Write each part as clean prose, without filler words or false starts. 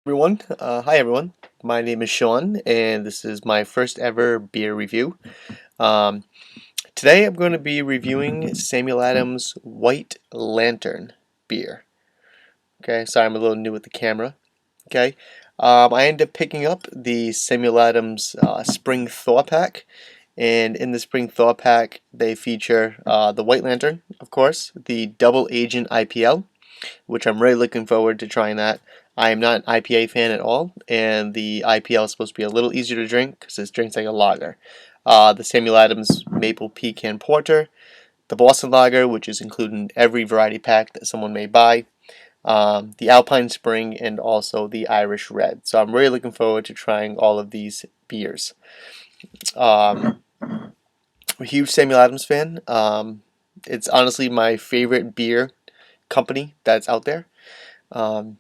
Hi everyone. My name is Sean, and this is my first ever beer review. Um, Today I'm going to be reviewing Samuel Adams White Lantern beer. Okay, sorry I'm a little new with the camera. Okay, I ended up picking up the Samuel Adams Spring Thaw Pack, and in the Spring Thaw Pack they feature the White Lantern, of course, the Double Agent IPL, which I'm really looking forward to trying that. I am not an IPA fan at all, and the IPL is supposed to be a little easier to drink because it drinks like a lager. The Samuel Adams Maple Pecan Porter, the Boston Lager, which is included in every variety pack that someone may buy, the Alpine Spring, and also the Irish Red. So I'm really looking forward to trying all of these beers. I'm a huge Samuel Adams fan. It's honestly my favorite beer company that's out there. Um,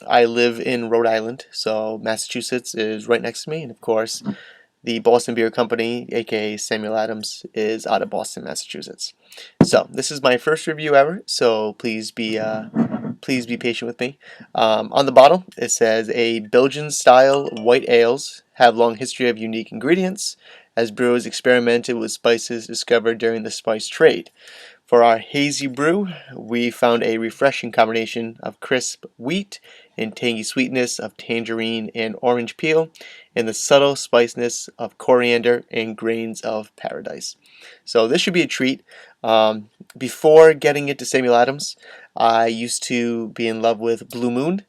I live in Rhode Island, so Massachusetts is right next to me, and of course, the Boston Beer Company, aka Samuel Adams, is out of Boston, Massachusetts. So this is my first review ever, so please be patient with me. On the bottle, it says a Belgian-style white ales have long history of unique ingredients, as brewers experimented with spices discovered during the spice trade. For our hazy brew, we found a refreshing combination of crisp wheat and tangy sweetness of tangerine and orange peel, and the subtle spiciness of coriander and grains of paradise. So this should be a treat. Before getting into Samuel Adams, I used to be in love with Blue Moon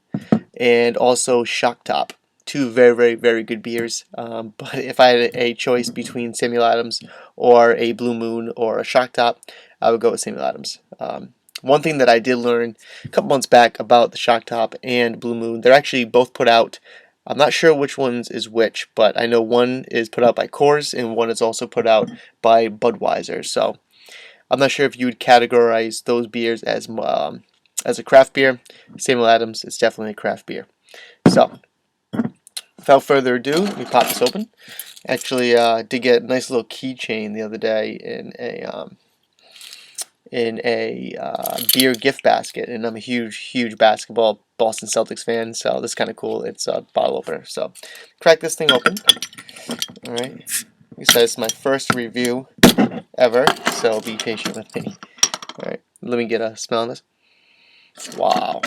and also Shock Top. Two very good beers. But if I had a choice between Samuel Adams or a Blue Moon or a Shock Top, I would go with Samuel Adams. One thing that I did learn a couple months back about the Shock Top and Blue Moon, they're actually both put out. I'm not sure which ones is which, but I know one is put out by Coors and one is also put out by Budweiser. So I'm not sure if you would categorize those beers as a craft beer. Samuel Adams is definitely a craft beer. So without further ado, let me pop this open. Actually, did get a nice little keychain the other day in a beer gift basket, and I'm a huge basketball Boston Celtics fan, so this is kind of cool. It's a bottle opener. So crack this thing open. All right. Like I said, it's my first review ever, so be patient with me. All right. Let me get a smell on this. Wow.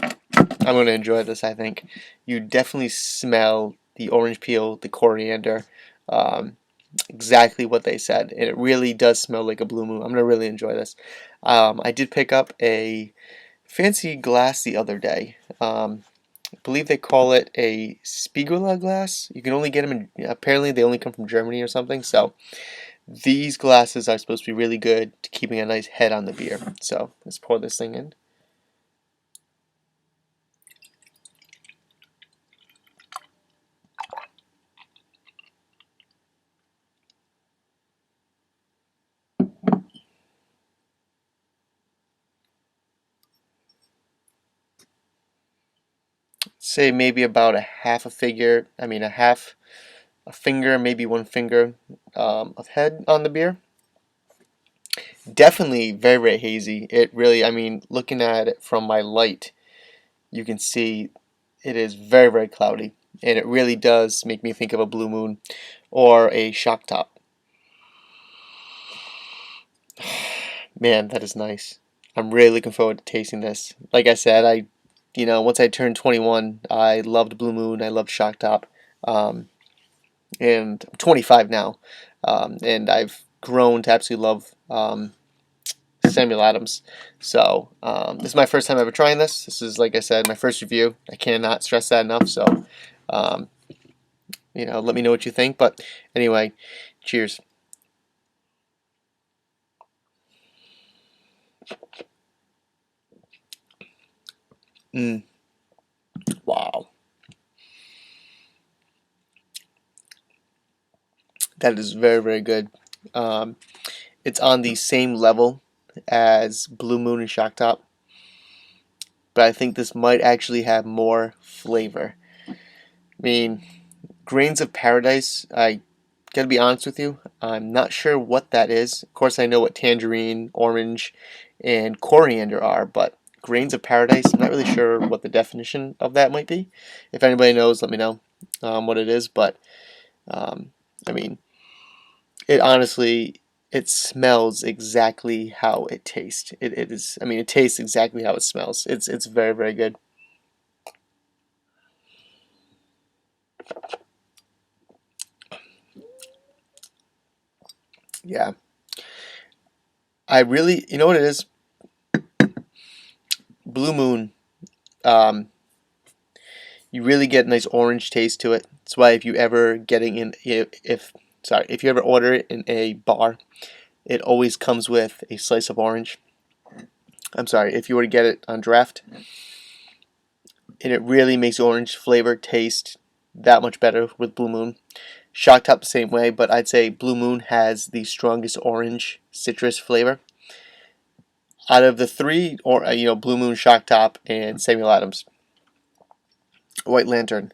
I'm going to enjoy this, I think. You definitely smell the orange peel, the coriander, um, exactly what they said. And it really does smell like a Blue Moon. I'm going to really enjoy this. I did pick up a fancy glass the other day. I believe they call it a Spiegeler glass. You can only get them in, apparently they only come from Germany or something. So these glasses are supposed to be really good to keeping a nice head on the beer. So let's pour this thing in. Say maybe about a half a figure, I mean a finger, maybe one finger of head on the beer. Definitely very hazy. It really, I mean, looking at it from my light, you can see it is very cloudy, and it really does make me think of a Blue Moon or a Shock Top. Man, that is nice. I'm really looking forward to tasting this. Like I said, once I turned 21, I loved Blue Moon, I loved Shock Top. And I'm 25 now, and I've grown to absolutely love Samuel Adams. So this is my first time ever trying this. This is, like I said, my first review. I cannot stress that enough. So um, let me know what you think. But anyway, cheers. Mm, wow, that is very good. Um, it's on the same level as Blue Moon and Shock Top, but I think this might actually have more flavor. I mean, Grains of Paradise, I gotta be honest with you, I'm not sure what that is. Of course, I know what tangerine, orange, and coriander are, but Grains of Paradise. I'm not really sure what the definition of that might be. If anybody knows, let me know what it is. But I mean, it honestly, it smells exactly how it tastes. It is. I mean, it tastes exactly how it smells. It's very, very good. Yeah, I really, you know what it is? Blue Moon. Um, you really get a nice orange taste to it. That's why if you ever getting in, if sorry, if you ever order it in a bar, it always comes with a slice of orange. I'm sorry, if you were to get it on draft, and it really makes the orange flavor taste that much better with Blue Moon. Shock Top the same way, but I'd say Blue Moon has the strongest orange citrus flavor out of the three, or Blue Moon, Shock Top, and Samuel Adams. White Lantern.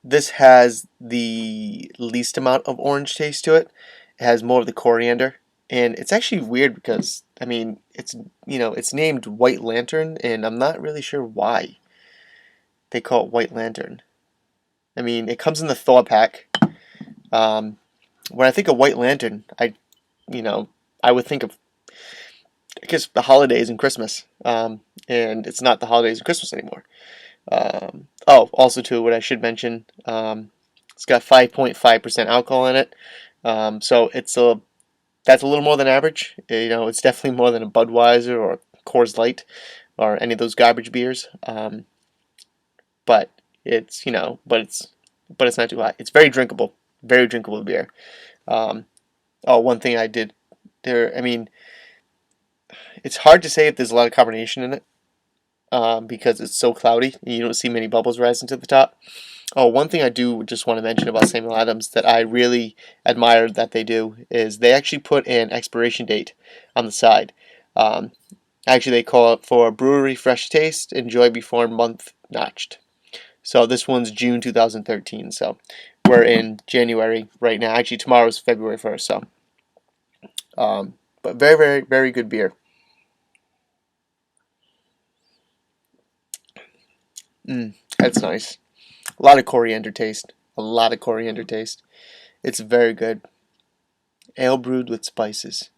This has the least amount of orange taste to it. It has more of the coriander, and it's actually weird because I mean it's named White Lantern, and I'm not really sure why they call it White Lantern. I mean, it comes in the Thor pack. When I think of White Lantern, you know, I would think of, I guess, the holidays and Christmas. And it's not the holidays and Christmas anymore. Oh, also too, what I should mention, it's got 5.5% alcohol in it. So that's a little more than average. It's definitely more than a Budweiser or Coors Light or any of those garbage beers. But it's you know, but it's not too high. It's very drinkable beer. Um, oh, one thing I did there. I mean, it's hard to say if there's a lot of carbonation in it because it's so cloudy. You don't see many bubbles rising to the top. Oh, one thing I do just want to mention about Samuel Adams that I really admire that they do is they actually put an expiration date on the side. Um, Actually, they call it for brewery fresh taste, enjoy before month notched. So this one's June 2013. So we're in January right now. Actually, tomorrow's February 1st. So, but very, very, very good beer. That's nice. A lot of coriander taste. A lot of coriander taste. It's very good. Ale brewed with spices.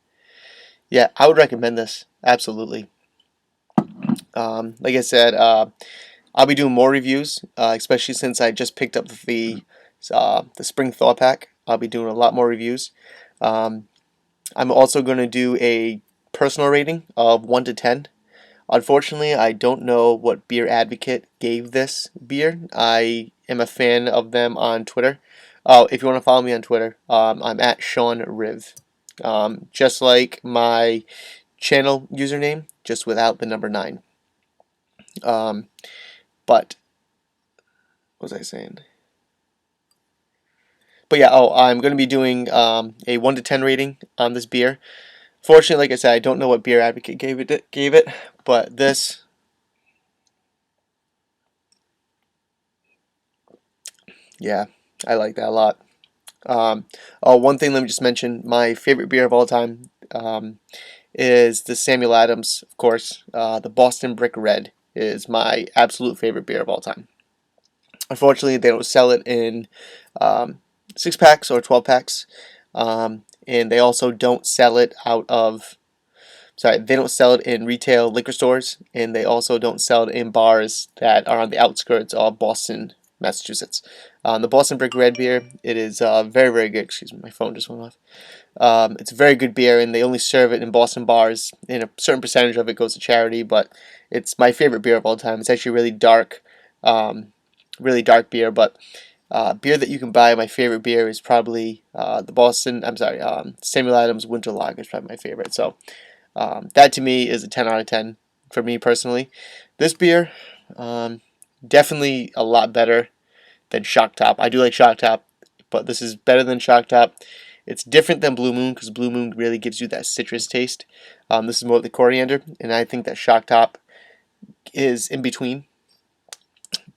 Yeah, I would recommend this. Absolutely. Like I said, I'll be doing more reviews, especially since I just picked up the spring thaw pack. I'll be doing a lot more reviews. Um, I'm also going to do a personal rating of 1 to 10. Unfortunately, I don't know what Beer Advocate gave this beer. I am a fan of them on Twitter. Oh, if you want to follow me on Twitter, I'm at Sean Riv. Just like my channel username, just without the number 9. Um, but, what was I saying? But yeah, I'm going to be doing a 1 to 10 rating on this beer. Fortunately, like I said, I don't know what Beer Advocate gave it, but this, yeah, I like that a lot. One thing, let me just mention, my favorite beer of all time is the Samuel Adams, of course. The Boston Brick Red is my absolute favorite beer of all time. Unfortunately, they don't sell it in 6 packs or 12 packs, and they also don't sell it they don't sell it in retail liquor stores, and they also don't sell it in bars that are on the outskirts of Boston, Massachusetts. The Boston Brick Red beer, it is very, very good. Excuse me, my phone just went off. It's a very good beer, and they only serve it in Boston bars, and a certain percentage of it goes to charity, but it's my favorite beer of all time. It's actually really dark beer, but beer that you can buy. My favorite beer is probably Samuel Adams Winter Lager is probably my favorite. So that to me is a 10 out of 10 for me personally. This beer, definitely a lot better than Shock Top. I do like Shock Top, but this is better than Shock Top. It's different than Blue Moon because Blue Moon really gives you that citrus taste. This is more of the coriander, and I think that Shock Top is in between.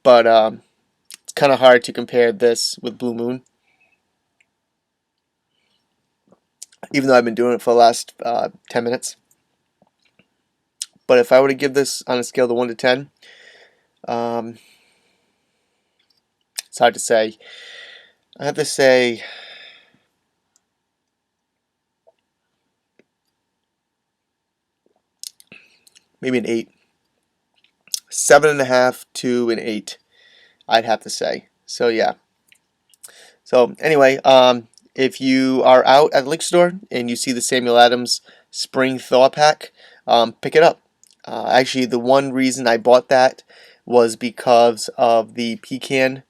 But it's kind of hard to compare this with Blue Moon, even though I've been doing it for the last 10 minutes. but if I were to give this on a scale of 1 to 10, it's hard to say. I have to say maybe an 8. 7.5 to an 8, I'd have to say. So yeah. So anyway, if you are out at the liquor store and you see the Samuel Adams Spring Thaw Pack, pick it up. Actually, the one reason I bought that was because of the pecan,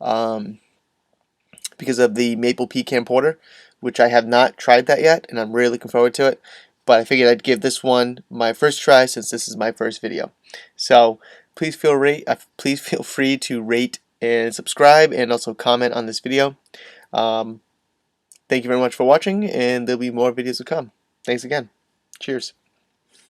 because of the maple pecan porter, which I have not tried that yet, and I'm really looking forward to it. But I figured I'd give this one my first try since this is my first video. So please feel free to rate and subscribe, and also comment on this video. Thank you very much for watching, and there'll be more videos to come. Thanks again. Cheers.